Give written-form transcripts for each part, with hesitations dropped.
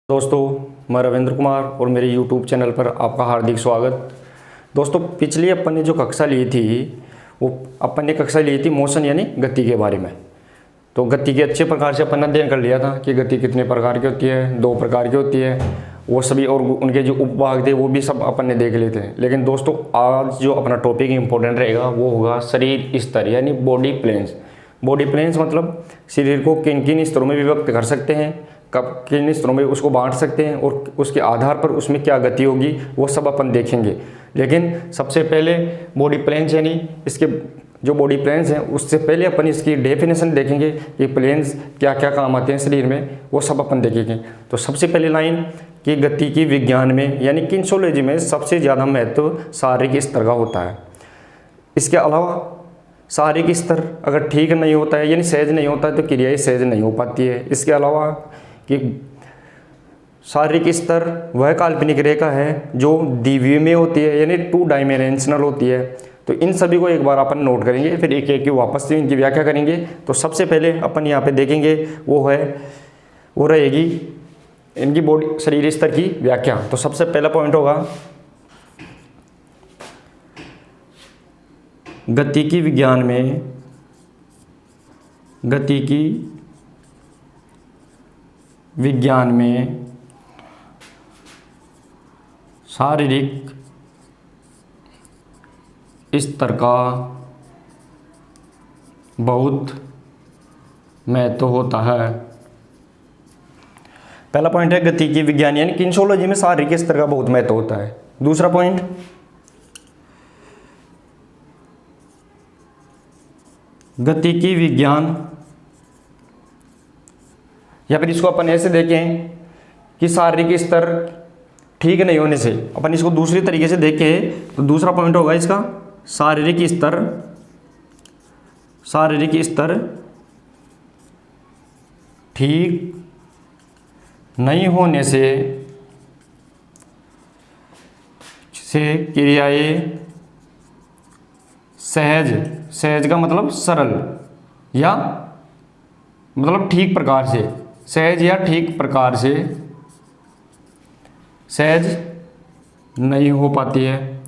दोस्तों मैं रविंद्र कुमार और मेरे YouTube चैनल पर आपका हार्दिक स्वागत। दोस्तों पिछली अपन ने जो कक्षा ली थी वो अपन ने कक्षा ली थी मोशन यानी गति के बारे में। तो गति के अच्छे प्रकार से अपन ने अध्ययन कर लिया था कि गति कितने प्रकार की होती है, 2 प्रकार की होती है, वो सभी और उनके जो उपभाग थे वो भी सब अपन ने देख लिए थे। लेकिन दोस्तों आज जो अपना टॉपिक इंपॉर्टेंट रहेगा वो होगा शरीर स्तर यानी बॉडी प्लेन्स। बॉडी प्लेन्स मतलब शरीर को किन किन स्तरों में विभक्त कर सकते हैं, कब किन स्तरों में उसको बांट सकते हैं और उसके आधार पर उसमें क्या गति होगी वो सब अपन देखेंगे। लेकिन सबसे पहले बॉडी प्लेन्स यानी इसके जो बॉडी प्लेन्स हैं उससे पहले अपन इसकी डेफिनेशन देखेंगे कि प्लेन्स क्या क्या काम आते हैं शरीर में, वो सब अपन देखेंगे। तो सबसे पहली लाइन कि गति की विज्ञान में यानी किन्सोलॉजी में सबसे ज़्यादा महत्व शारीरिक स्तर का होता है। इसके अलावा शारीरिक स्तर अगर ठीक नहीं होता है यानी सहज नहीं होता है तो क्रियाएं सहज नहीं हो पाती है। इसके अलावा कि शारीरिक स्तर वह काल्पनिक रेखा है जो द्विमीय होती है यानी 2 डायमेंशनल होती है। तो इन सभी को एक बार अपन नोट करेंगे, फिर एक एक की वापस से इनकी व्याख्या करेंगे। तो सबसे पहले अपन यहाँ पे देखेंगे वो रहेगी इनकी बॉडी शरीर स्तर की व्याख्या। तो सबसे पहला पॉइंट होगा गति की विज्ञान में शारीरिक स्तर का बहुत महत्व होता है। पहला पॉइंट है गति की विज्ञान यानी किन्सोलॉजी में शारीरिक स्तर का बहुत महत्व होता है। दूसरा पॉइंट गति की विज्ञान या फिर इसको अपन ऐसे देखें कि शारीरिक स्तर ठीक नहीं होने से अपन इसको दूसरी तरीके से देखें तो दूसरा पॉइंट होगा इसका शारीरिक स्तर ठीक नहीं होने से क्रियाएं सहज का मतलब सरल या मतलब ठीक प्रकार से, सहज या ठीक प्रकार से सहज नहीं हो पाती है।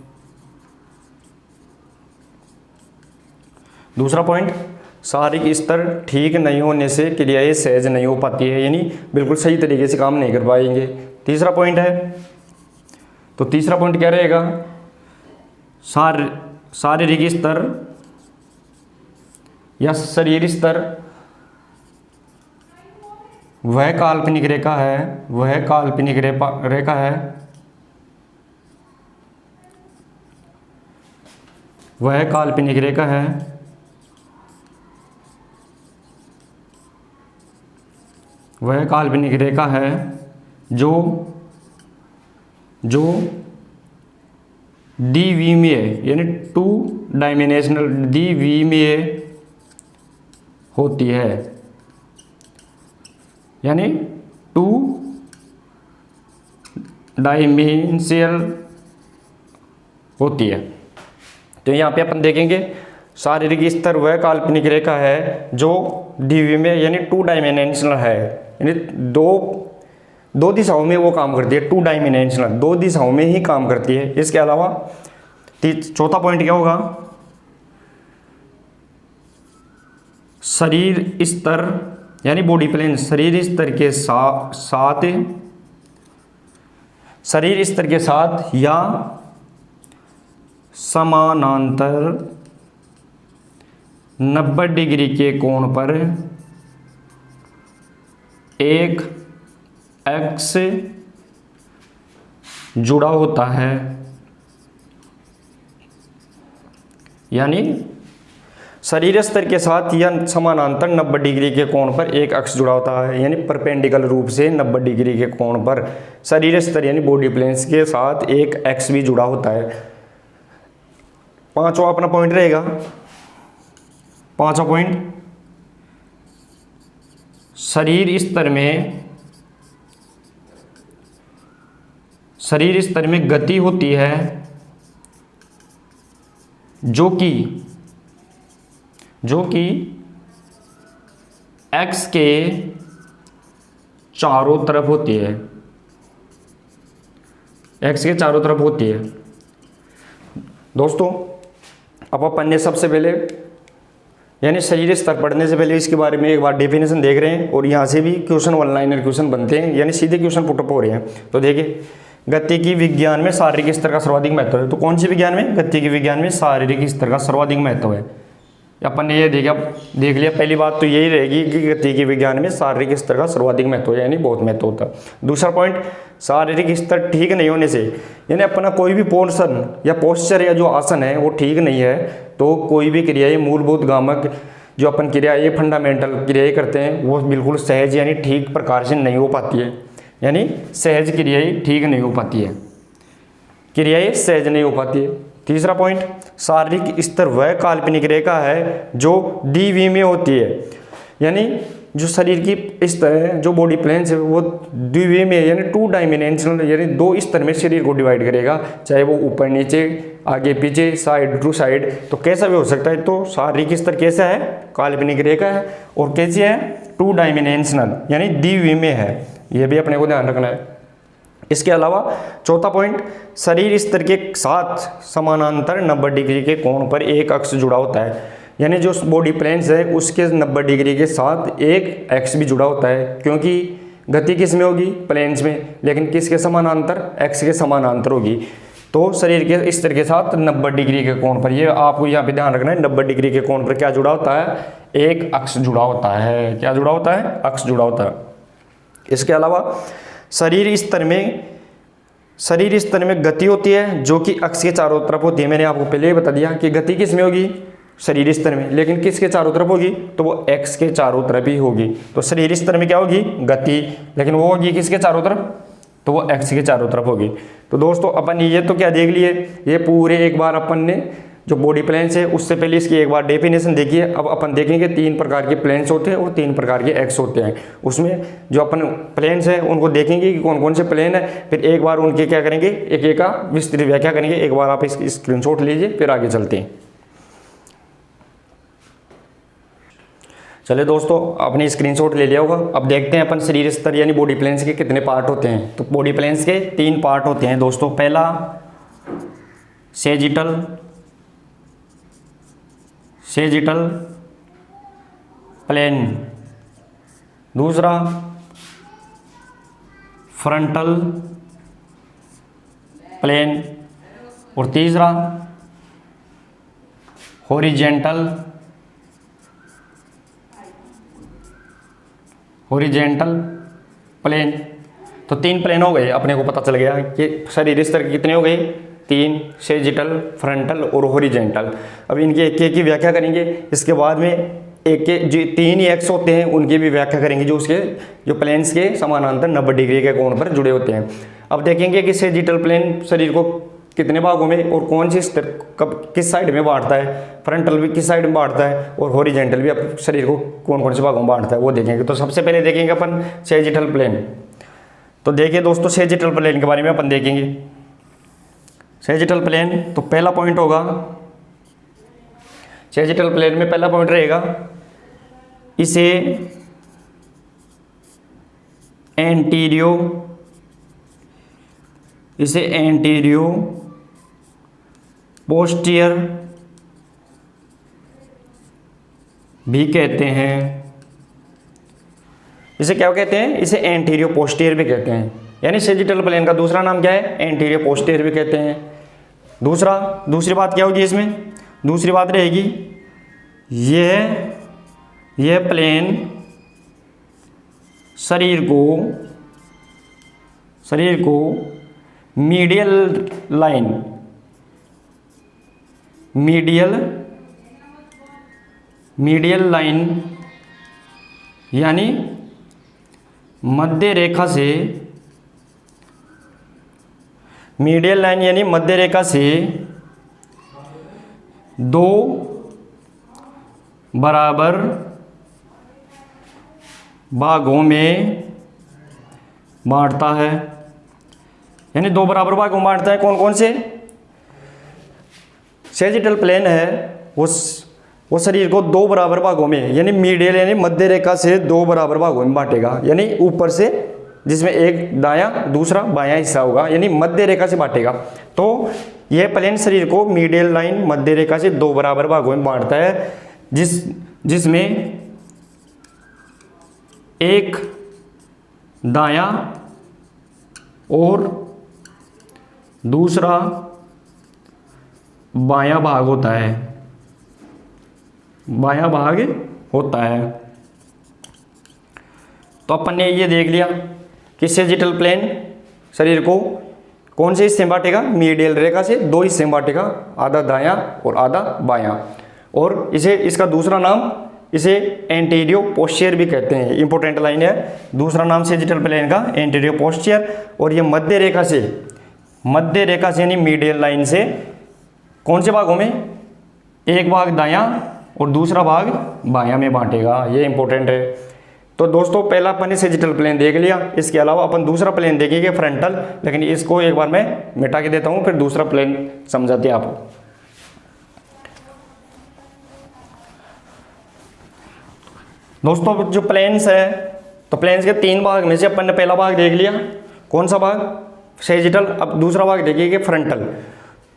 दूसरा पॉइंट शारीरिक स्तर ठीक नहीं होने से क्रियाएं सहज नहीं हो पाती है यानी बिल्कुल सही तरीके से काम नहीं कर पाएंगे। तीसरा पॉइंट है, तो तीसरा पॉइंट क्या रहेगा शारीरिक स्तर या शरीर स्तर वह काल्पनिक रेखा है वह काल्पनिक रेखा है जो द्विमीय यानी 2 डायमेंशनल द्विमीय होती है यानी 2 डायमेंशनल होती है। तो यहाँ पे अपन देखेंगे शारीरिक स्तर वह काल्पनिक रेखा है जो द्विमीय यानी 2 डायमेंशनल है यानी दो दिशाओं में वो काम करती है। 2 डायमेंशनल 2 दिशाओं में ही काम करती है। इसके अलावा चौथा पॉइंट क्या होगा शरीर स्तर यानी बॉडी प्लेन शरीर स्तर के साथ या समानांतर 90 डिग्री के कोण पर एक एक्स जुड़ा होता है यानी शरीर स्तर के साथ या समानांतर 90 डिग्री के कोण पर एक अक्ष जुड़ा होता है यानी परपेंडिकुलर रूप से 90 डिग्री के कोण पर शरीर स्तर यानी बॉडी प्लेन्स के साथ एक एक्स भी जुड़ा होता है। पांचवा अपना पॉइंट रहेगा, पांचवा पॉइंट शरीर स्तर में गति होती है जो कि एक्स के चारों तरफ होती है। एक्स के चारों तरफ होती है। दोस्तों अब अपन ने सबसे पहले यानी शरीर स्तर पढ़ने से पहले इसके बारे में एक बार डेफिनेशन देख रहे हैं और यहाँ से भी क्वेश्चन वन लाइनर क्वेश्चन बनते हैं, यानी सीधे क्वेश्चन पुटअप हो रहे हैं। तो देखिए, गतिकी विज्ञान में शारीरिक स्तर का सर्वाधिक महत्व है। तो कौन सी विज्ञान में? गतिकी विज्ञान में शारीरिक स्तर का सर्वाधिक महत्व है। अपन ने ये देख लिया। पहली बात तो यही रहेगी कि गतिकी विज्ञान में शारीरिक स्तर का सर्वाधिक महत्व है, यानी बहुत महत्व होता है। दूसरा पॉइंट, शारीरिक स्तर ठीक नहीं होने से, यानी अपना कोई भी पोर्शन या पोस्चर या जो आसन है वो ठीक नहीं है, तो कोई भी क्रियाएं मूलभूत गामक जो अपन क्रियाएं फंडामेंटल क्रियाएं करते हैं वो बिल्कुल सहज यानी ठीक प्रकार से नहीं हो पाती है, यानी सहज क्रियाएं ठीक नहीं हो पाती है, क्रियाएं सहज नहीं हो पाती है। तीसरा पॉइंट, शारीरिक स्तर वह काल्पनिक रेखा है जो द्विविमीय में होती है, यानी जो शरीर की स्तर है, जो बॉडी प्लेन्स है वो द्विविमीय में, यानी 2 डायमेंशनल, यानी 2 स्तर में शरीर को डिवाइड करेगा, चाहे वो ऊपर नीचे, आगे पीछे, साइड टू साइड, तो कैसा भी हो सकता है। तो शारीरिक स्तर कैसा है? काल्पनिक रेखा है। और कैसी है? 2 डायमेंशनल, यानी द्विविमीय है। यह भी अपने को ध्यान रखना है। इसके अलावा चौथा पॉइंट, शरीर स्तर के साथ समानांतर 90 डिग्री के कोण पर एक अक्ष जुड़ा होता है, यानी जो बॉडी प्लेन्स है उसके 90 डिग्री के साथ एक एक्स भी जुड़ा होता है, क्योंकि गति किस में होगी? प्लेन्स में, लेकिन किसके समानांतर? एक्स के समानांतर होगी। तो शरीर के स्तर के साथ 90 डिग्री के कोण पर, ये आपको यहाँ पे ध्यान रखना है, 90 डिग्री के कोण पर क्या जुड़ा होता है? एक अक्ष जुड़ा होता है। क्या जुड़ा होता है? अक्ष जुड़ा होता है। इसके अलावा शरीर स्तर में गति होती है जो कि अक्ष के चारों तरफ होती है। मैंने आपको पहले ही बता दिया कि गति किस में होगी? शरीर स्तर में, लेकिन किसके चारों तरफ होगी? तो वो एक्स के चारों तरफ ही होगी। तो शरीर स्तर में क्या होगी? गति, लेकिन वो होगी किसके चारों तरफ? तो वो एक्स के चारों तरफ होगी। तो दोस्तों अपन ये तो क्या देख लिए, ये पूरे एक बार अपन ने जो बॉडी प्लेन्स है उससे पहले इसकी एक बार डेफिनेशन देखिए। अब अपन देखेंगे 3 प्रकार के प्लेन्स होते हैं और 3 प्रकार के एक्स होते हैं। उसमें जो अपन प्लेन्स हैं उनको देखेंगे कि कौन कौन से प्लेन है, फिर एक बार उनके क्या करेंगे, एक एक का विस्तृत व्याख्या करेंगे। एक बार आप इसकी स्क्रीनशॉट लीजिए, फिर आगे चलते हैं। चलिए दोस्तों, आपने स्क्रीनशॉट ले लिया होगा। अब देखते हैं अपन शरीर स्तर यानी बॉडी प्लेन्स के कितने पार्ट होते हैं। तो बॉडी प्लेन्स के 3 पार्ट होते हैं दोस्तों। पहला सेजिटल प्लेन, दूसरा फ्रंटल प्लेन और तीसरा हॉरिजेंटल प्लेन। तो 3 प्लेन हो गए, अपने को पता चल गया कि शरीर स्तर के कितने हो गए? 3, सेजिटल, फ्रंटल और हॉरिजेंटल। अब इनकी एक की व्याख्या करेंगे। इसके बाद में एक के जो 3 ही एक्स होते हैं उनकी भी व्याख्या करेंगे, जो उसके जो प्लेन्स के समानांतर 90 डिग्री के कोण पर जुड़े होते हैं। अब देखेंगे कि सेजिटल प्लेन शरीर को कितने भागों में और कौन सी स्तर कब किस साइड में बांटता है, फ्रंटल भी किस साइड में बांटता है और हॉरिजेंटल भी शरीर को कौन कौन से भागों में बांटता है, वो देखेंगे। तो सबसे पहले देखेंगे अपन सेजिटल प्लेन। तो देखिए दोस्तों, सेजिटल प्लेन के बारे में अपन देखेंगे। सेजिटल प्लेन, तो पहला पॉइंट होगा, सेजिटल प्लेन में पहला पॉइंट रहेगा, इसे एंटीरियो पोस्टीरियर भी कहते हैं। इसे क्या कहते हैं? इसे एंटीरियो पोस्टीरियर भी कहते हैं। यानी सेजिटल प्लेन का दूसरा नाम क्या है? एंटीरियो पोस्टीरियर भी कहते हैं। दूसरी बात क्या होगी इसमें? दूसरी बात रहेगी यह प्लेन शरीर को मीडियल लाइन यानी मध्य रेखा से 2 बराबर भागों में बांटता है। यानी 2 बराबर भागों में बांटता है। कौन कौन से? सेजिटल प्लेन है वो शरीर को 2 बराबर भागों में, यानी मीडियल यानी मध्य रेखा से 2 बराबर भागों में बांटेगा। यानी ऊपर से जिसमें एक दायां दूसरा बायां हिस्सा होगा, यानी मध्य रेखा से बांटेगा। तो यह प्लेन शरीर को मीडियल लाइन मध्य रेखा से दो बराबर भागों में बांटता है, जिसमें एक दायां और दूसरा बायां भाग होता है, बायां भाग होता है। तो अपन ने ये देख लिया कि सेजिटल प्लेन शरीर को कौन से हिस्से में बांटेगा, मीडियल रेखा से दो हिस्से में बांटेगा, आधा दायां और आधा बायां। और इसे इसका दूसरा नाम इसे एंटीरियो पोस्टीरियर भी कहते हैं, इंपॉर्टेंट लाइन है। दूसरा नाम सेजिटल प्लेन का एंटीरियो पोस्टीरियर। और ये मध्य रेखा से यानी मीडियल लाइन से कौन से भागों में, एक भाग दायां और दूसरा भाग बायां में बांटेगा, ये इंपॉर्टेंट है। तो दोस्तों पहला अपन ने सेजिटल प्लेन देख लिया, इसके अलावा अपन दूसरा प्लेन देखेंगे फ्रंटल, लेकिन इसको एक बार मैं मिटा के देता हूं, फिर दूसरा प्लेन समझाते हैं आपको। दोस्तों जो प्लेन्स है, तो प्लेन्स के तीन भाग में से अपन ने पहला भाग देख लिया, कौन सा भाग, सेजिटल। अब दूसरा भाग देखिए फ्रंटल।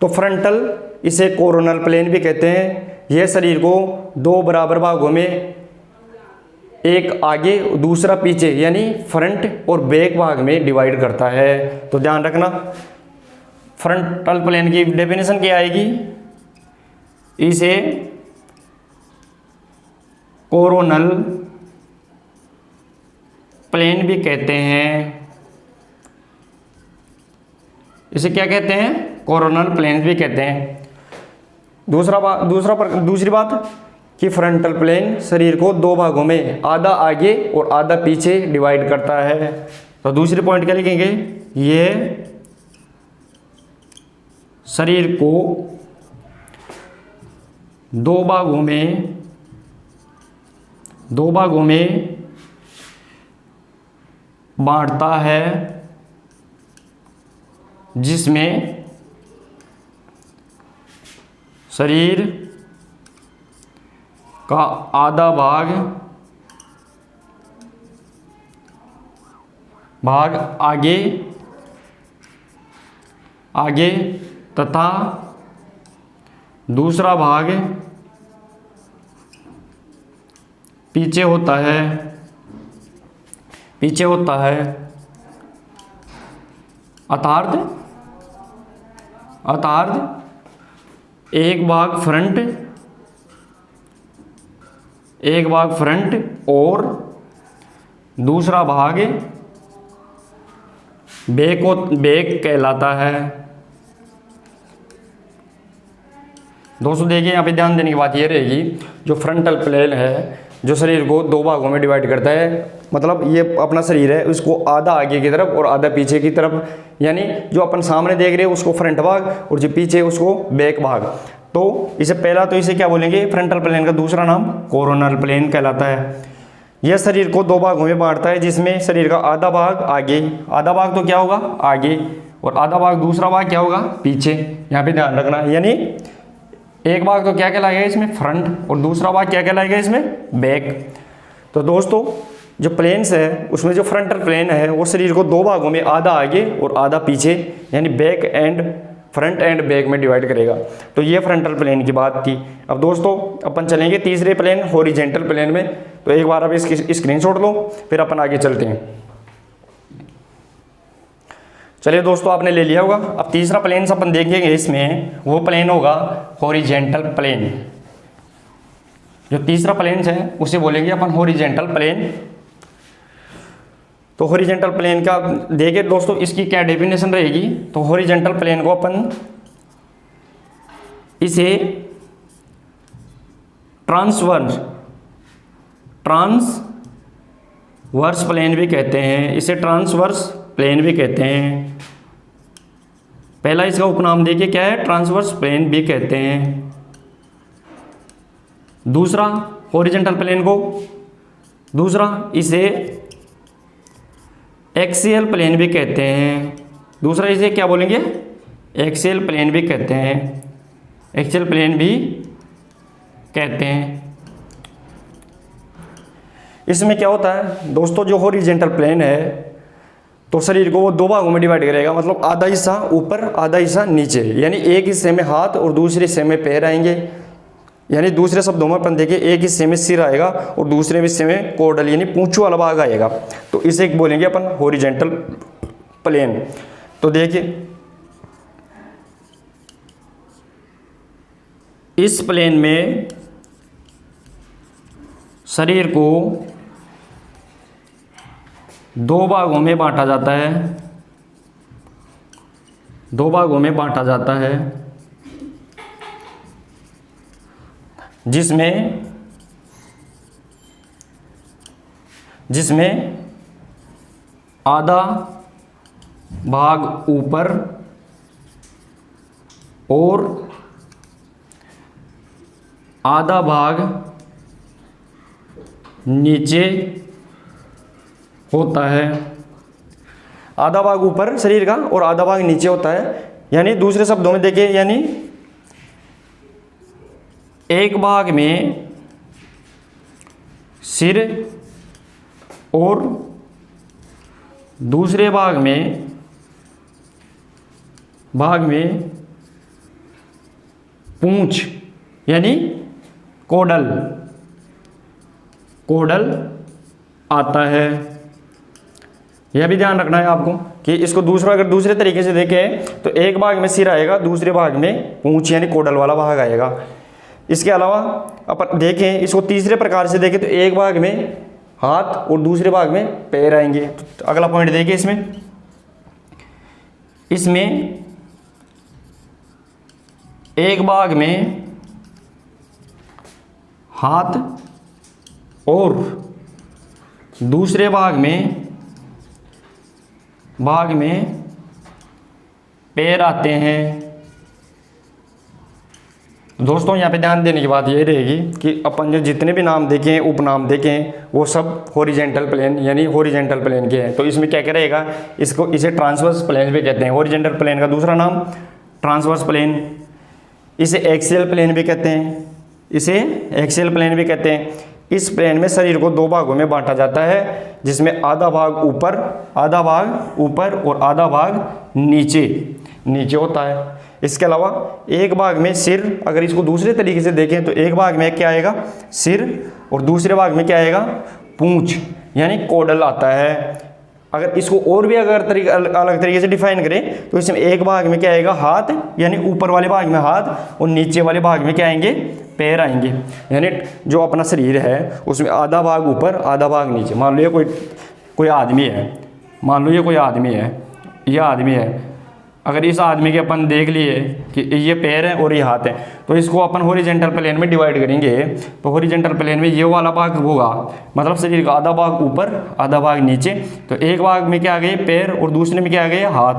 तो फ्रंटल इसे कोरोनल प्लेन भी कहते हैं। यह शरीर को दो बराबर भागों में, एक आगे दूसरा पीछे यानी फ्रंट और बैक भाग में डिवाइड करता है। तो ध्यान रखना, फ्रंटल प्लेन की डेफिनेशन क्या आएगी, इसे कोरोनल प्लेन भी कहते हैं। इसे क्या कहते हैं, कोरोनल प्लेन भी कहते हैं। दूसरी बात कि फ्रंटल प्लेन शरीर को दो भागों में, आधा आगे और आधा पीछे डिवाइड करता है। तो दूसरे पॉइंट क्या लिखेंगे, ये शरीर को दो भागों में बांटता है, जिसमें शरीर का आधा भाग आगे तथा दूसरा भाग पीछे होता है। अर्थात एक भाग फ्रंट और दूसरा भाग बैक कहलाता है। दोस्तों देखिए, यहाँ पे ध्यान देने की बात ये रहेगी, जो फ्रंटल प्लेन है जो शरीर को दो भागों में डिवाइड करता है, मतलब ये अपना शरीर है, उसको आधा आगे की तरफ और आधा पीछे की तरफ, यानी जो अपन सामने देख रहे हैं उसको फ्रंट भाग और जो पीछे उसको बैक भाग। तो इसे पहला तो इसे क्या बोलेंगे, फ्रंटल प्लेन का दूसरा नाम कोरोनल प्लेन कहलाता है। यह शरीर को दो भागों में बांटता है, जिसमें शरीर का आधा भाग आगे, आधा भाग तो क्या होगा आगे, और आधा भाग दूसरा भाग क्या होगा पीछे। यहाँ पे ध्यान रखना, यानी एक भाग तो क्या कहलाएगा इसमें फ्रंट और दूसरा भाग क्या कहलाएगा इसमें बैक। तो दोस्तों जो प्लेन्स है उसमें जो फ्रंटल प्लेन है वो शरीर को दो भागों में, आधा आगे और आधा पीछे यानी फ्रंट एंड बैक में डिवाइड करेगा। तो ये फ्रंटल प्लेन की बात थी। अब दोस्तों अपन चलेंगे तीसरे प्लेन हॉरिजेंटल प्लेन में। तो एक बार अब इसकी स्क्रीनशॉट लो, फिर अपन आगे चलते हैं। चलिए दोस्तों, आपने ले लिया होगा। अब तीसरा प्लेन अपन देखेंगे, इसमें वो प्लेन होगा हॉरिजेंटल प्लेन। जो तीसरा प्लेन है उसे बोलेंगे अपन हॉरिजेंटल प्लेन। तो हॉरिजेंटल प्लेन का देखिए दोस्तों, इसकी क्या डेफिनेशन रहेगी। तो हॉरिजेंटल प्लेन को अपन इसे ट्रांसवर्स प्लेन भी कहते हैं, इसे ट्रांसवर्स प्लेन भी कहते हैं। पहला इसका उपनाम देखिए क्या है, ट्रांसवर्स प्लेन भी कहते हैं। दूसरा हॉरिजेंटल प्लेन को इसे एक्सियल प्लेन भी कहते हैं। दूसरा इसे क्या बोलेंगे, एक्सियल प्लेन भी कहते हैं, एक्सियल प्लेन भी कहते हैं। इसमें क्या होता है दोस्तों, जो हॉरिजेंटल प्लेन है तो शरीर को वो दो भागों में डिवाइड करेगा, मतलब आधा हिस्सा ऊपर आधा हिस्सा नीचे, यानी एक हिस्से में हाथ और दूसरे हिस्से में पैर आएंगे। यानी दूसरे शब्दों में अपन देखें, एक हिस्से में सिर आएगा और दूसरे हिस्से में कोडल यानी पूंछ वाला भाग आएगा। तो इसे बोलेंगे अपन हॉरिजॉन्टल प्लेन। तो देखिए इस प्लेन में शरीर को दो भागों में बांटा जाता है, दो भागों में बांटा जाता है, जिसमें आधा भाग ऊपर और आधा भाग नीचे होता है। आधा भाग ऊपर शरीर का और आधा भाग नीचे होता है। यानी दूसरे शब्दों में देखिए, यानी एक भाग में सिर और दूसरे भाग में पूंछ यानी कोडल आता है। यह भी ध्यान रखना है आपको कि इसको अगर दूसरे तरीके से देखें तो एक भाग में सिर आएगा, दूसरे भाग में पूंछ यानी कोडल वाला भाग आएगा। इसके अलावा अपन देखें, इसको तीसरे प्रकार से देखें तो एक भाग में हाथ और दूसरे भाग में पैर आएंगे। तो अगला पॉइंट देखिए, इसमें एक भाग में हाथ और दूसरे भाग में पैर आते हैं। दोस्तों यहाँ पे ध्यान देने की बात ये रहेगी कि अपन जो जितने भी नाम देखें, उपनाम देखें, वो सब हॉरिजॉन्टल प्लेन यानी हॉरिजॉन्टल प्लेन के हैं। तो इसमें क्या क्या रहेगा, इसे ट्रांसवर्स प्लेन भी कहते हैं। हॉरिजॉन्टल प्लेन का दूसरा नाम ट्रांसवर्स प्लेन, इसे एक्सियल प्लेन भी कहते हैं, इस प्लेन में शरीर को दो भागों में बांटा जाता है, जिसमें आधा भाग ऊपर और आधा भाग नीचे होता है। इसके अलावा एक भाग में सिर, अगर इसको दूसरे तरीके से देखें तो एक भाग में क्या आएगा, सिर, और दूसरे भाग में क्या आएगा, पूंछ यानी कोडल आता है। अगर इसको और भी अलग तरीके से डिफाइन करें तो इसमें एक भाग में क्या आएगा, हाथ यानी ऊपर वाले भाग में हाथ और नीचे वाले भाग में क्या आएंगे, पैर आएंगे। यानी जो अपना शरीर है उसमें आधा भाग ऊपर आधा भाग नीचे। मान लो ये कोई आदमी है, ये आदमी है। अगर इस आदमी के अपन देख लिए कि ये पैर है और ये हाथ है, तो इसको अपन हॉरिजॉन्टल प्लेन में डिवाइड करेंगे। तो हॉरिजॉन्टल प्लेन में ये वाला भाग होगा, मतलब शरीर का आधा भाग ऊपर आधा भाग नीचे। तो एक भाग में क्या आ गए, पैर, और दूसरे में क्या आ गए, हाथ।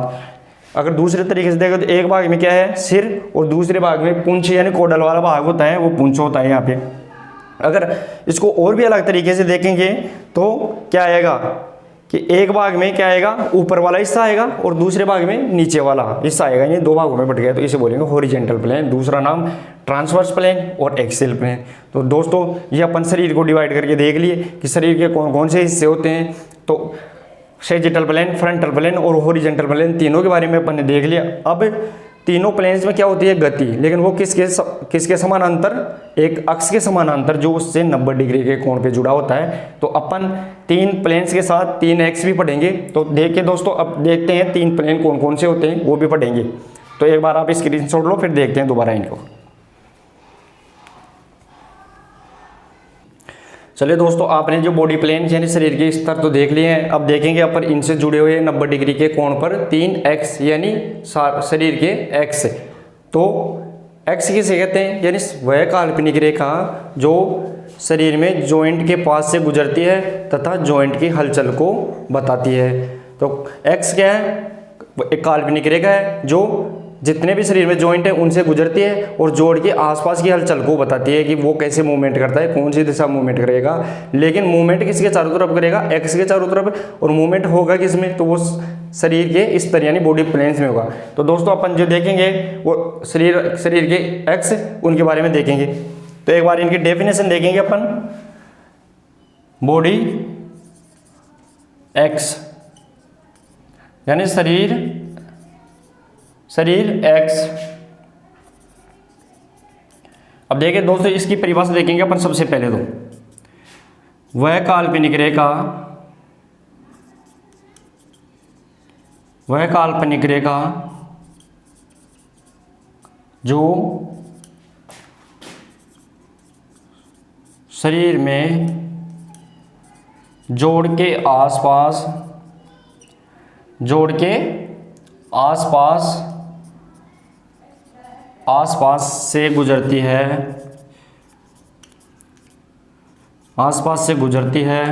अगर दूसरे तरीके से देखो तो एक भाग में क्या है, सिर, और दूसरे भाग में पूंछ यानी कोडल वाला भाग होता है, वो पूंछ होता है यहाँ पे। अगर इसको और भी अलग तरीके से देखेंगे तो क्या आएगा कि एक भाग में क्या आएगा, ऊपर वाला हिस्सा आएगा और दूसरे भाग में नीचे वाला हिस्सा आएगा, ये दो भागों में बट गया। तो इसे बोलेंगे हॉरिजॉन्टल प्लेन। दूसरा नाम ट्रांसवर्स प्लेन और एक्सियल प्लेन। तो दोस्तों ये अपन शरीर को डिवाइड करके देख लिए कि शरीर के कौन कौन से हिस्से होते हैं। तो सैजिटल प्लेन, फ्रंटल प्लेन और हॉरिजॉन्टल प्लेन, तीनों के बारे में अपन ने देख लिया। अब तीनों प्लेन्स में क्या होती है, गति, लेकिन वो किसके समानांतर, एक अक्ष के समानांतर जो उससे 90 डिग्री के कोण पे जुड़ा होता है। तो अपन तीन प्लेन्स के साथ 3 एक्स भी पढ़ेंगे। तो देखिए दोस्तों, अब देखते हैं 3 प्लेन कौन कौन से होते हैं, वो भी पढ़ेंगे। तो एक बार आप स्क्रीनशॉट लो, फिर देखते हैं दोबारा इनको। चलिए दोस्तों, आपने जो बॉडी प्लेन यानी शरीर के स्तर तो देख लिए हैं। अब देखेंगे अपन इनसे जुड़े हुए 90 डिग्री के कोण पर 3 एक्स यानी शरीर के एक्स। तो एक्स किसे कहते हैं, यानी वह काल्पनिक रेखा जो शरीर में जॉइंट के पास से गुजरती है तथा जॉइंट की हलचल को बताती है। तो एक्स क्या है, एक काल्पनिक रेखा है जो जितने भी शरीर में जॉइंट है उनसे गुजरती है और जोड़ के आसपास की हलचल को बताती है कि वो कैसे मूवमेंट करता है, कौन सी दिशा मूवमेंट करेगा। लेकिन मूवमेंट किसके चारों तरफ करेगा, एक्स के चारों तरफ। और मूवमेंट होगा किसमें, तो वो शरीर के स्तर यानी बॉडी प्लेन्स में होगा। तो दोस्तों अपन जो देखेंगे वो शरीर के एक्स, उनके बारे में देखेंगे। तो एक बार इनकी डेफिनेशन देखेंगे अपन। बॉडी एक्स यानी शरीर एक्स। अब देखिए दोस्तों, इसकी परिभाषा देखेंगे अपन सबसे पहले तो, वह काल्पनिक रेखा जो शरीर में जोड़ के आसपास से गुजरती है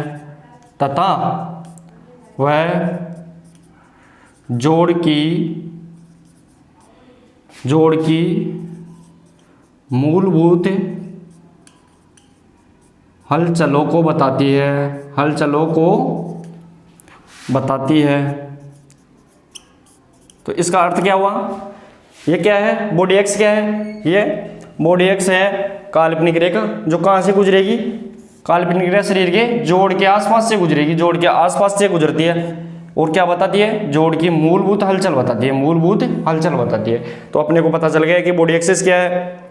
तथा वह जोड़ की मूलभूत हलचलों को बताती है। तो इसका अर्थ क्या हुआ? ये क्या है? बॉडी एक्स क्या है? ये बॉडी एक्स है काल्पनिक रेखा जो कहाँ से गुजरेगी? काल्पनिक रेखा शरीर के जोड़ के आसपास से गुजरेगी, जोड़ के आसपास से गुजरती है। और क्या बताती है? जोड़ की मूलभूत हलचल बताती है। तो अपने को पता चल गया कि बॉडी एक्सिस क्या है।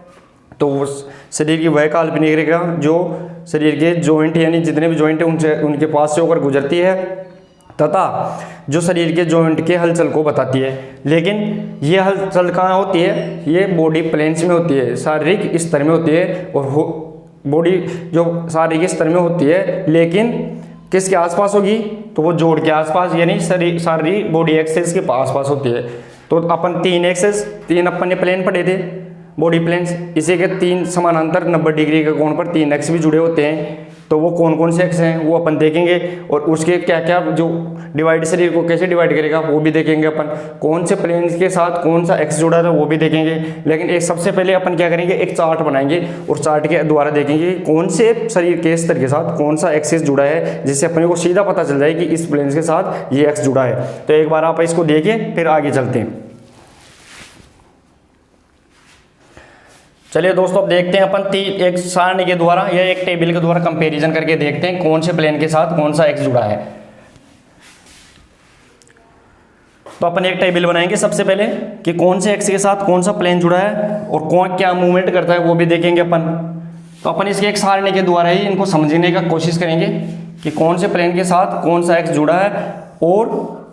तो शरीर की वह काल्पनिक रेखा जो शरीर के जॉइंट यानी जितने भी जॉइंट हैं उनके पास से होकर गुजरती है तथा जो शरीर के जॉइंट के हलचल को बताती है। लेकिन ये हलचल कहाँ होती है? ये बॉडी प्लेन्स में होती है, शारीरिक स्तर में होती है। और बॉडी जो शारीरिक स्तर में होती है, लेकिन किसके आसपास होगी? तो वो जोड़ के आसपास यानी शारीरिक बॉडी एक्सेस के आसपास होती है। तो अपन तीन अपन ने प्लेन पढ़े थे, बॉडी प्लेन्स। इसी के 3 समानांतर 90 डिग्री के कोण पर 3 एक्स भी जुड़े होते हैं। तो वो कौन कौन से एक्स हैं वो अपन देखेंगे, और उसके क्या क्या जो डिवाइड शरीर को कैसे डिवाइड करेगा वो भी देखेंगे अपन। कौन से प्लेन्स के साथ कौन सा एक्स जुड़ा था वो भी देखेंगे। लेकिन एक सबसे पहले अपन क्या करेंगे, एक चार्ट बनाएंगे और चार्ट के द्वारा देखेंगे कौन से शरीर के स्तर के साथ कौन सा एक्सिस जुड़ा है, जिससे अपने को सीधा पता चल जाए कि इस प्लेन्स के साथ ये एक्स जुड़ा है। तो एक बार आप इसको देखिए, फिर आगे चलते हैं। चलिए दोस्तों, अब देखते हैं अपन एक सारणी के द्वारा या एक टेबल के द्वारा कंपैरिजन करके देखते हैं कौन से प्लेन के साथ कौन सा एक्स जुड़ा है। तो अपन एक टेबल बनाएंगे सबसे पहले कि कौन से एक्स के साथ कौन सा प्लेन जुड़ा है और कौन क्या मूवमेंट करता है वो भी देखेंगे अपन। तो अपन इसके एक सारणी के द्वारा ही इनको समझने का कोशिश करेंगे कि कौन से प्लेन के साथ कौन सा एक्स जुड़ा है और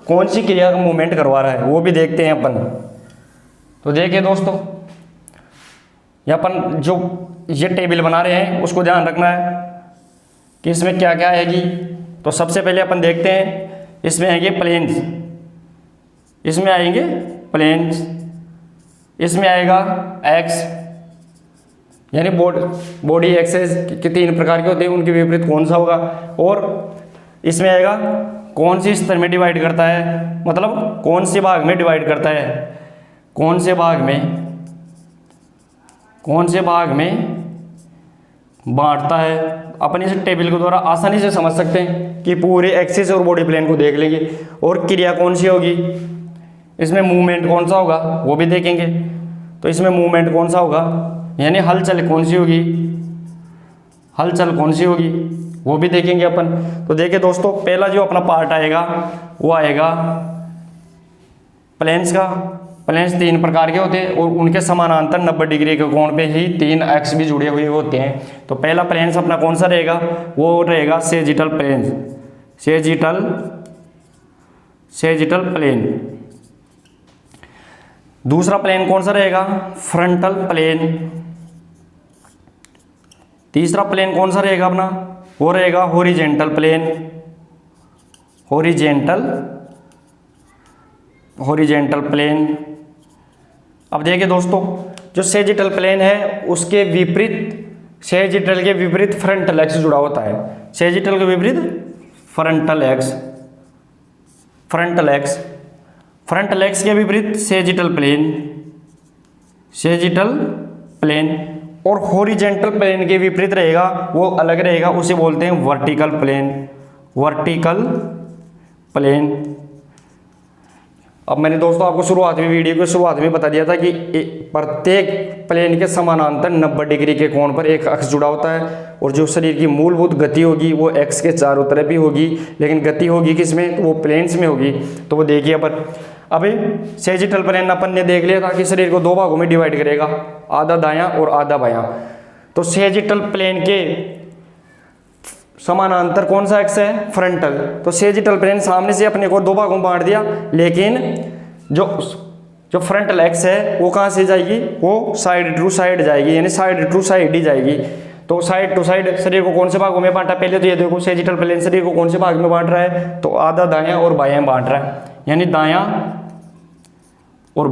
कौन सी क्रिया का मूवमेंट करवा रहा है वो भी देखते हैं अपन। तो देखिए दोस्तों, या अपन जो ये टेबल बना रहे हैं उसको ध्यान रखना है कि इसमें क्या क्या आएगी। तो सबसे पहले अपन देखते हैं, इसमें आएंगे प्लेन्स, इसमें आएंगे प्लेन्स, इसमें आएगा एक्स यानी बॉडी एक्सेस के 3 प्रकार के होते हैं, उनके विपरीत कौन सा होगा। और इसमें आएगा कौन सी स्तर में डिवाइड करता है, मतलब कौन से भाग में डिवाइड करता है, कौन से भाग में बांटता है। अपन इस टेबल के द्वारा आसानी से समझ सकते हैं कि पूरे एक्सिस और बॉडी प्लेन को देख लेंगे और क्रिया कौन सी होगी, इसमें मूवमेंट कौन सा होगा वो भी देखेंगे। तो इसमें मूवमेंट कौन सा होगा यानी हलचल कौन सी होगी वो भी देखेंगे अपन। तो देखिए दोस्तों, पहला जो अपना पार्ट आएगा वो आएगा प्लेन्स का। प्लेन्स 3 प्रकार के होते हैं और उनके समानांतर 90 डिग्री के कोण पे ही 3 एक्स भी जुड़े हुए होते हैं। तो पहला प्लेन्स अपना कौन सा रहेगा, वो रहेगा सेजिटल प्लेन। दूसरा प्लेन कौन सा रहेगा, फ्रंटल प्लेन। तीसरा प्लेन कौन सा रहेगा अपना, वो रहेगा हॉरिजेंटल प्लेन। अब देखिए दोस्तों, जो सेजिटल प्लेन है उसके विपरीत सेजिटल के विपरीत फ्रंटल एक्स जुड़ा होता है। सेजिटल के विपरीत फ्रंटल एक्स के विपरीत सेजिटल प्लेन और हॉरिजेंटल प्लेन के विपरीत रहेगा, वो अलग रहेगा, उसे बोलते हैं वर्टिकल प्लेन। अब मैंने दोस्तों आपको शुरुआत में वीडियो की शुरुआत में बता दिया था कि प्रत्येक प्लेन के समानांतर 90 डिग्री के कोण पर एक अक्ष जुड़ा होता है और जो शरीर की मूलभूत गति होगी वो एक्स के चारों तरफ ही होगी, लेकिन गति होगी किसमें, तो वो प्लेन्स में होगी। तो वो देखिए अपन अभी सेजिटल प्लेन अपन ने देख लिया था कि शरीर को दो भागों में डिवाइड करेगा, आधा दायां और आधा बायां। तो सेजिटल प्लेन के समानांतर कौन सा एक्स है, फ्रंटल। तो सेजिटल प्लेन सामने से अपने को दो भागों में बांट दिया, लेकिन जो फ्रंटल एक्स है वो कहाँ से जाएगी, वो साइड टू साइड जाएगी, यानी साइड टू साइड ही जाएगी। तो साइड टू साइड शरीर को कौन से भागों में बांटा, पहले तो ये देखो सेजिटल प्लेन शरीर को कौन से भाग में बांट रहा है, तो आधा दायां और बायां बांट रहा है, यानी दायां और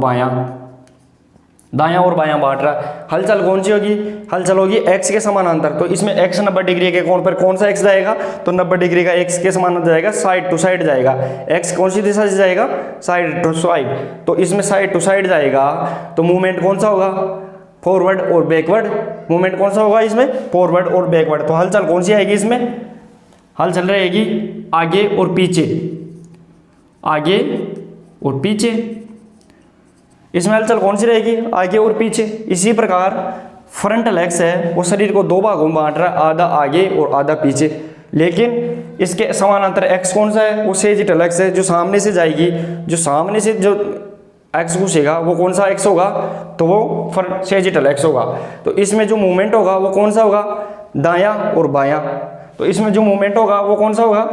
बायां बांट रहा है। हलचल कौन सी होगी, हलचल होगी एक्स के समानांतर। तो इसमें एक्स 90 डिग्री के कोण पर कौन सा एक्स जाएगा, तो 90 डिग्री का एक्स के समानांतर जाएगा, साइड टू साइड जाएगा। एक्स कौन सी दिशा से जाएगा, साइड टू साइड। तो इसमें साइड टू साइड जाएगा तो मूवमेंट कौन सा होगा, फॉरवर्ड और बैकवर्ड। मूवमेंट कौन सा होगा इसमें, फॉरवर्ड और बैकवर्ड। तो हलचल कौन सी आएगी इसमें, हलचल रहेगी आगे और पीछे, आगे और पीछे। इसमें हलचल कौन सी रहेगी, आगे और पीछे। इसी प्रकार फ्रंटल एक्स है वो शरीर को दो भागों में बांट रहा है, आधा आगे और आधा पीछे, लेकिन इसके समानांतर एक्स कौन सा है, वो सेजिटल एक्स है, जो सामने से जाएगी। जो सामने से जो एक्स घुसेगा वो कौन सा एक्स होगा, तो वो सेजिटल एक्स होगा। तो इसमें जो मूवमेंट होगा वो कौन सा होगा, दायां और बायां। तो इसमें जो मूवमेंट होगा वो कौन सा होगा,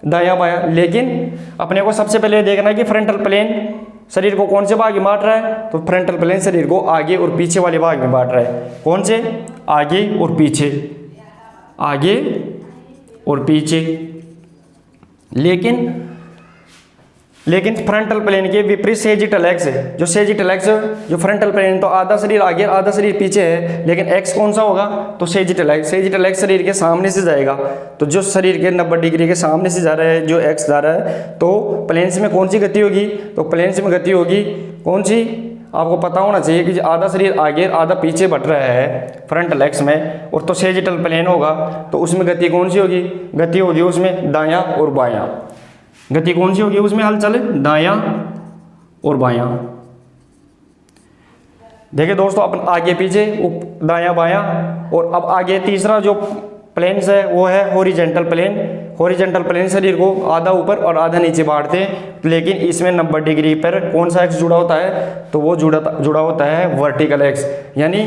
दायां बायां। लेकिन अपने को सबसे पहले देखना है कि फ्रंटल प्लेन शरीर को कौन से भाग में बांट रहा है, तो फ्रंटल प्लेन शरीर को आगे और पीछे वाले भाग में बांट रहा है। कौन से, आगे और पीछे, आगे और पीछे। लेकिन फ्रंटल प्लेन के विपरीत सेजिटल एक्स है। जो सेजिटल एक्स जो फ्रंटल प्लेन, तो आधा शरीर आगे आधा शरीर पीछे है, लेकिन एक्स कौन सा होगा, तो सेजिटल एक्स। सेजिटल एक्स शरीर के सामने से जाएगा। तो जो शरीर के 90 डिग्री के सामने से जा रहा है, जो एक्स जा रहा है, तो प्लेन्स में कौन सी गति होगी, तो प्लेन्स में गति होगी कौन सी, आपको पता होना चाहिए कि आधा शरीर आगे आधा पीछे बढ़ रहा है फ्रंटल एक्स में, और तो सेजिटल प्लेन होगा तो उसमें गति कौन सी होगी, गति होगी उसमें दायां और बायां। गति कौन सी होगी उसमें, हलचल दायां और बायां। देखिए दोस्तों अपन आगे पीछे दायां बायां, और अब आगे तीसरा जो प्लेन्स है वो है हॉरिजॉन्टल प्लेन। हॉरिजॉन्टल प्लेन शरीर को आधा ऊपर और आधा नीचे बांटते हैं, लेकिन इसमें 90 डिग्री पर कौन सा एक्स जुड़ा होता है, तो वो जुड़ा होता है वर्टिकल एक्स, यानी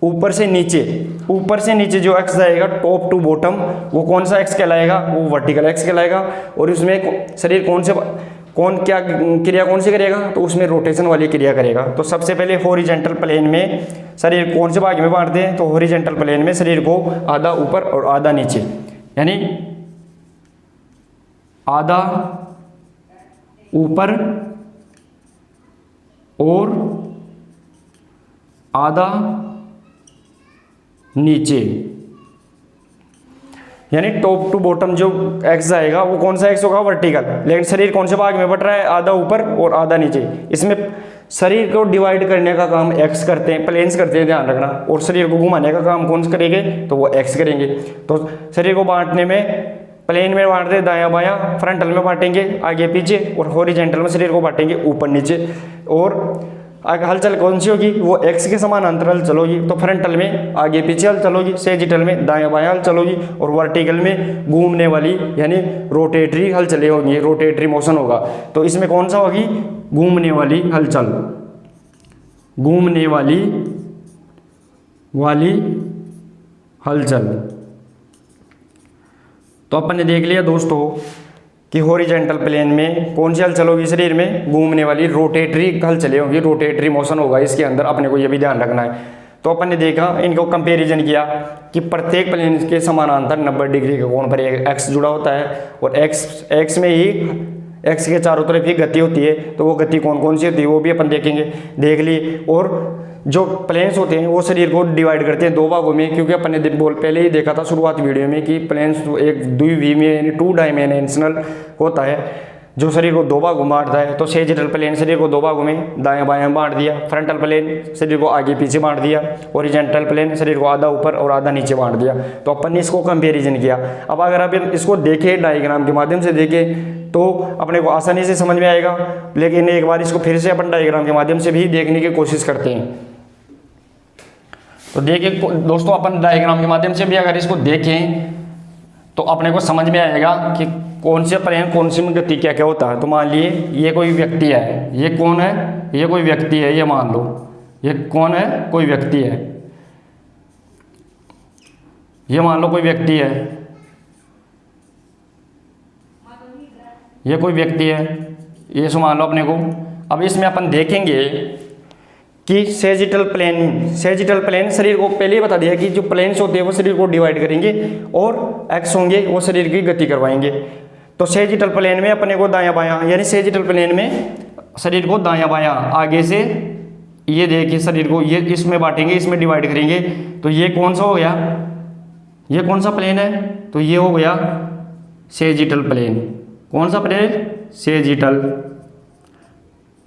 ऊपर से नीचे जो एक्स जाएगा टॉप टू बॉटम, वो कौन सा एक्स कहलाएगा, वो वर्टिकल एक्स कहलाएगा। और उसमें शरीर क्या क्रिया कौन सी करेगा, तो उसमें रोटेशन वाली क्रिया करेगा। तो सबसे पहले हॉरिजॉन्टल प्लेन में शरीर कौन से भाग में बांटते हैं, तो हॉरिजॉन्टल प्लेन में शरीर को आधा ऊपर और आधा नीचे, यानी आधा ऊपर और आधा नीचे, यानी टॉप टू बॉटम जो एक्स आएगा वो कौन सा एक्स होगा, वर्टिकल। लेकिन शरीर कौन से भाग में बढ़ रहा है, आधा ऊपर और आधा नीचे। इसमें शरीर को डिवाइड करने का काम एक्स करते हैं, प्लेन्स करते हैं, ध्यान रखना। और शरीर को घुमाने का काम कौन से करेंगे, तो वो एक्स करेंगे। तो शरीर को बांटने में प्लेन में बांटते हैं दायां बायां, फ्रंटल में बांटेंगे आगे पीछे, और हॉरिजॉन्टल में शरीर को बांटेंगे ऊपर नीचे। और हलचल कौन सी होगी, वो एक्स के समानांतर हलचल होगी। तो फ्रंटल में आगे पीछे हलचल होगी, सेजिटल में दायां बायां हलचल होगी, और वर्टिकल में घूमने वाली यानी रोटेटरी हलचलें होंगी, रोटेटरी मोशन होगा। तो इसमें कौन सा होगी, घूमने वाली हलचल, घूमने वाली हलचल। तो अपन ने देख लिया दोस्तों कि हॉरिजॉन्टल प्लेन में कौन सी हलचल होगी, शरीर में घूमने वाली रोटेटरी हलचलें होंगी, रोटेटरी मोशन होगा इसके अंदर। अपने को ये भी ध्यान रखना है। तो अपन ने देखा, इनको कंपैरिजन किया कि प्रत्येक प्लेन के समानांतर 90 डिग्री के कोण पर एक एक्स जुड़ा होता है, और एक्स में ही एक्स के चारों तरफ ही गति होती है। तो वो गति कौन कौन सी होती है वो भी अपन देख लिए। और जो प्लेन्स होते हैं वो शरीर को डिवाइड करते हैं दो भागों में, क्योंकि अपन ने पहले ही देखा था शुरुआत वीडियो में कि प्लेन्स एक द्विविमीय यानी 2 डायमेंशनल होता है, जो शरीर को दो भागों में बांटता है। तो सेजिटल प्लेन शरीर को दो भागों में दायां बायां बांट दिया, फ्रंटल प्लेन शरीर को आगे पीछे बांट दिया, हॉरिजॉन्टल प्लेन शरीर को आधा ऊपर और आधा नीचे बांट दिया। तो अपन ने इसको कंपैरिजन किया। अब अगर आप इसको देखें डायग्राम के माध्यम से देखें तो अपने को आसानी से समझ में आएगा। लेकिन एक बार इसको फिर से अपन डायग्राम के माध्यम से भी देखने की कोशिश करते हैं। तो देखिए दोस्तों, अपन डायग्राम के माध्यम से भी अगर इसको देखें तो अपने को समझ में आएगा कि कौन से प्लेन कौन सी में गति क्या क्या होता है। तो मान लिए ये कोई व्यक्ति है, ये कौन है, ये कोई व्यक्ति है, ये मान लो ये कौन है, कोई व्यक्ति है, ये मान लो कोई व्यक्ति है, ये कोई व्यक्ति है, ये सो मान लो अपने को। अब इसमें अपन देखेंगे कि सेजिटल प्लेन शरीर को पहले ही बता दिया कि जो प्लेन्स होते हैं वो शरीर को डिवाइड करेंगे और एक्स होंगे वो शरीर की गति करवाएंगे। तो सेजिटल प्लेन में अपने को दायां बायां, यानी सेजिटल प्लेन में शरीर को दायां बायां आगे से ये देखिए शरीर को ये इसमें बांटेंगे, इसमें डिवाइड करेंगे। तो ये कौन सा हो गया, ये कौन सा प्लेन है, तो ये हो गया सेजिटल प्लेन। कौन सा प्लेन, सेजिटल।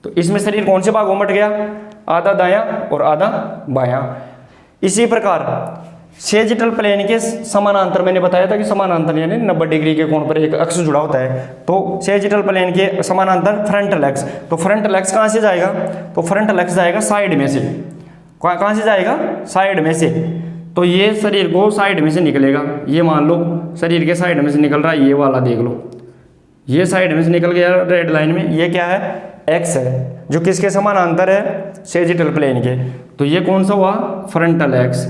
तो इसमें शरीर कौन से भागों में बट गया, आधा दायां और आधा बायां। इसी प्रकार सेजिटल प्लेन के समानांतर मैंने बताया था कि समानांतर यानी 90 डिग्री के कोण पर एक अक्ष जुड़ा होता है। तो सेजिटल प्लेन के समानांतर फ्रंटल एक्स। तो फ्रंटल एक्स कहाँ से जाएगा, तो फ्रंटल एक्स जाएगा साइड में से। कहाँ से जाएगा, साइड में से। तो ये शरीर को साइड में से निकलेगा, ये मान लो शरीर के साइड में से निकल रहा है, ये वाला देख लो, ये साइड में से निकल गया रेड लाइन में। ये क्या है, एक्स है, जो किसके समानांतर है, सेजिटल प्लेन के। तो ये कौन सा हुआ, फ्रंटल एक्स।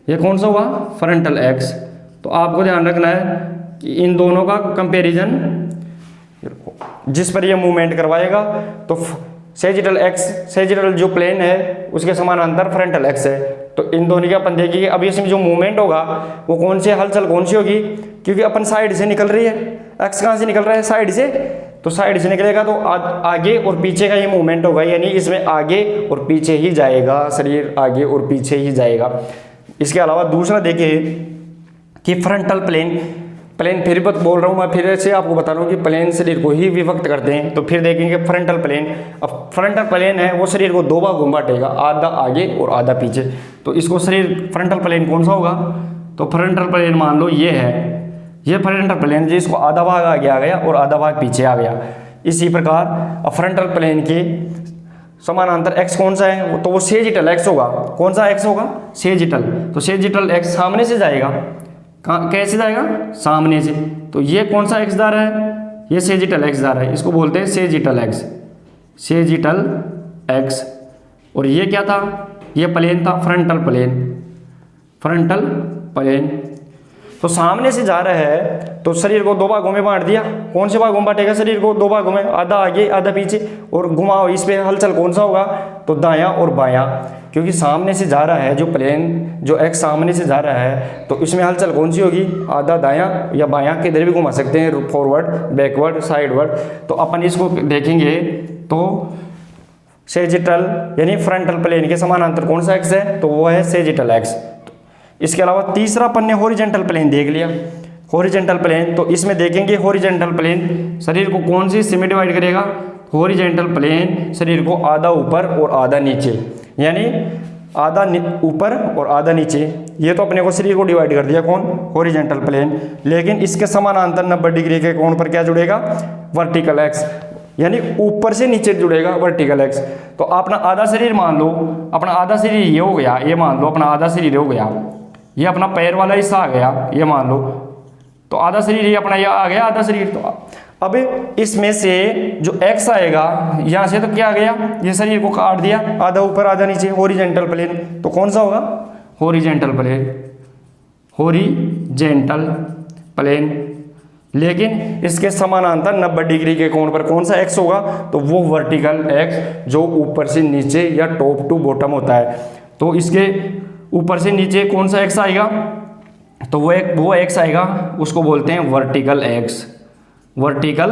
ये कौन सा हुआ, फ्रंटल एक्स। तो आपको ध्यान रखना है कि इन दोनों का कंपैरिजन जिस पर ये मूवमेंट करवाएगा, तो सेजिटल एक्स, सेजिटल जो प्लेन है उसके समानांतर फ्रंटल एक्स है। तो इन दोनों की अपन देखेंगे। अब इसमें जो मूवमेंट होगा वो कौन से हलचल कौन सी होगी, क्योंकि अपन साइड से निकल रही है, एक्स कहाँ से निकल रहा है, साइड से। तो साइड से निकलेगा तो आगे और पीछे का ये मूवमेंट होगा, यानी इसमें आगे और पीछे ही जाएगा, शरीर आगे और पीछे ही जाएगा। इसके अलावा दूसरा देखिए कि फ्रंटल प्लेन फिर बोल रहा हूँ मैं, फिर से आपको बता रहा हूँ कि प्लेन शरीर को ही विभक्त करते हैं। तो फिर देखेंगे फ्रंटल प्लेन। अब फ्रंटल प्लेन है वो शरीर को दो भागों में बांटेगा, आधा आगे और आधा पीछे। तो इसको शरीर फ्रंटल प्लेन कौन सा होगा, तो फ्रंटल प्लेन मान लो ये है, ये फ्रंटल प्लेन जिसको आधा भाग आगे आ गया और आधा भाग पीछे आ गया। इसी प्रकार फ्रंटल प्लेन के समानांतर एक्स कौन सा है, तो वो सेजिटल एक्स होगा। कौन सा एक्स होगा, सेजिटल। तो सेजिटल एक्स सामने से जाएगा, कैसे जाएगा, सामने से। तो ये कौन सा एक्स जा रहा है, ये सेजिटल एक्स जा रहा है, इसको बोलते हैं सेजिटल एक्स, सेजिटल एक्स। और ये क्या था, ये प्लेन था फ्रंटल प्लेन, फ्रंटल प्लेन। तो सामने से जा रहा है तो शरीर को दो भागों में बांट दिया। कौन से भागों में बांटेगा शरीर को, दो भागों में, आधा आगे आधा पीछे। और घुमाओ इस पे हलचल कौन सा होगा, तो दायां और बायां, क्योंकि सामने से जा रहा है जो प्लेन, जो एक्स सामने से जा रहा है, तो इसमें हलचल कौन सी होगी, आधा दायां या बायां, किधर भी घुमा सकते हैं, फॉरवर्ड, बैकवर्ड, साइडवर्ड। तो अपन इसको देखेंगे तो सेजिटल यानी फ्रंटल प्लेन के समानांतर कौन सा एक्स है, तो वो है सेजिटल एक्स। इसके अलावा तीसरा अपन ने हॉरिजॉन्टल प्लेन देख लिया, हॉरिजॉन्टल प्लेन। तो इसमें देखेंगे हॉरिजॉन्टल प्लेन शरीर को कौन सी हिस्से में डिवाइड करेगा, हॉरिजॉन्टल प्लेन शरीर को आधा ऊपर और आधा नीचे, यानी आधा ऊपर और आधा नीचे। ये तो अपने को शरीर को डिवाइड कर दिया, कौन, हॉरिजॉन्टल प्लेन। लेकिन इसके समानांतर 90 डिग्री के कोण पर क्या जुड़ेगा, वर्टिकल एक्स, यानी ऊपर से नीचे जुड़ेगा वर्टिकल एक्स। तो अपना आधा शरीर मान लो, अपना आधा शरीर ये हो गया, ये मान लो अपना आधा शरीर हो गया, ये अपना पैर वाला हिस्सा आ गया, ये मान लो। तो आधा शरीर ये अपना ये आ गया, आधा शरीर। तो अब इसमें से जो एक्स आएगा यहाँ से, तो क्या आ गया, ये शरीर को काट दिया, आधा ऊपर आधा नीचे, हॉरिजॉन्टल प्लेन। तो कौन सा होगा, हॉरिजॉन्टल प्लेन, हॉरिजॉन्टल प्लेन। लेकिन इसके समानांतर 90 डिग्री के कोण पर कौन सा एक्स होगा, तो वो वर्टिकल एक्स, जो ऊपर से नीचे या टॉप टू बॉटम होता है। तो इसके ऊपर से नीचे कौन सा एक्स आएगा, तो वो एक्स आएगा, उसको बोलते हैं वर्टिकल एक्स, वर्टिकल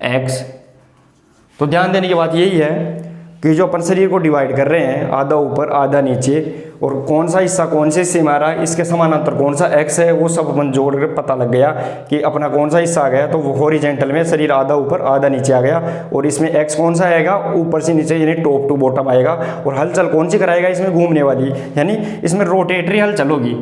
एक्स। तो ध्यान देने की बात यही है कि जो अपन शरीर को डिवाइड कर रहे हैं, आधा ऊपर आधा नीचे, और कौन सा हिस्सा कौन से हिस्से में आ रहा है, इसके समानांतर कौन सा एक्स है, वो सब अपन जोड़ कर पता लग गया कि अपना कौन सा हिस्सा आ गया। तो वो हॉरिजॉन्टल में शरीर आधा ऊपर आधा नीचे आ गया, और इसमें एक्स कौन सा आएगा, ऊपर से नीचे, यानी टॉप टू बॉटम आएगा। और हलचल कौन सी कराएगा इसमें, घूमने वाली, यानी इसमें रोटेटरी हलचल होगी,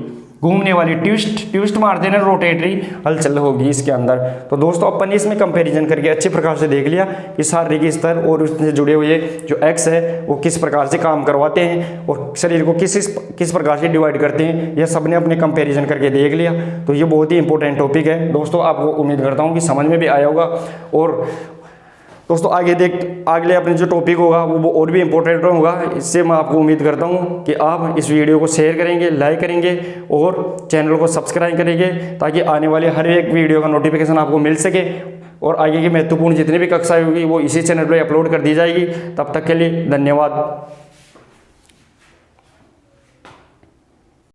घूमने वाली ट्विस्ट मारते ना रोटेटरी हलचल होगी इसके अंदर। तो दोस्तों अपन ने इसमें कंपैरिजन करके अच्छे प्रकार से देख लिया कि शारीरिक स्तर और उससे जुड़े हुए जो एक्स है वो किस प्रकार से काम करवाते हैं और शरीर को किस प्रकार से डिवाइड करते हैं, यह सब ने अपने कंपैरिजन करके देख लिया। तो ये बहुत ही इंपॉर्टेंट टॉपिक है दोस्तों, आपको उम्मीद करता हूँ कि समझ में भी आया होगा। और दोस्तों अगले अपने जो टॉपिक होगा वो और भी इम्पोर्टेंट होगा। इससे मैं आपको उम्मीद करता हूँ कि आप इस वीडियो को शेयर करेंगे, लाइक करेंगे और चैनल को सब्सक्राइब करेंगे, ताकि आने वाले हर एक वीडियो का नोटिफिकेशन आपको मिल सके और आगे की महत्वपूर्ण जितनी भी कक्षाएं होगी वो इसी चैनल पर अपलोड कर दी जाएगी। तब तक के लिए धन्यवाद।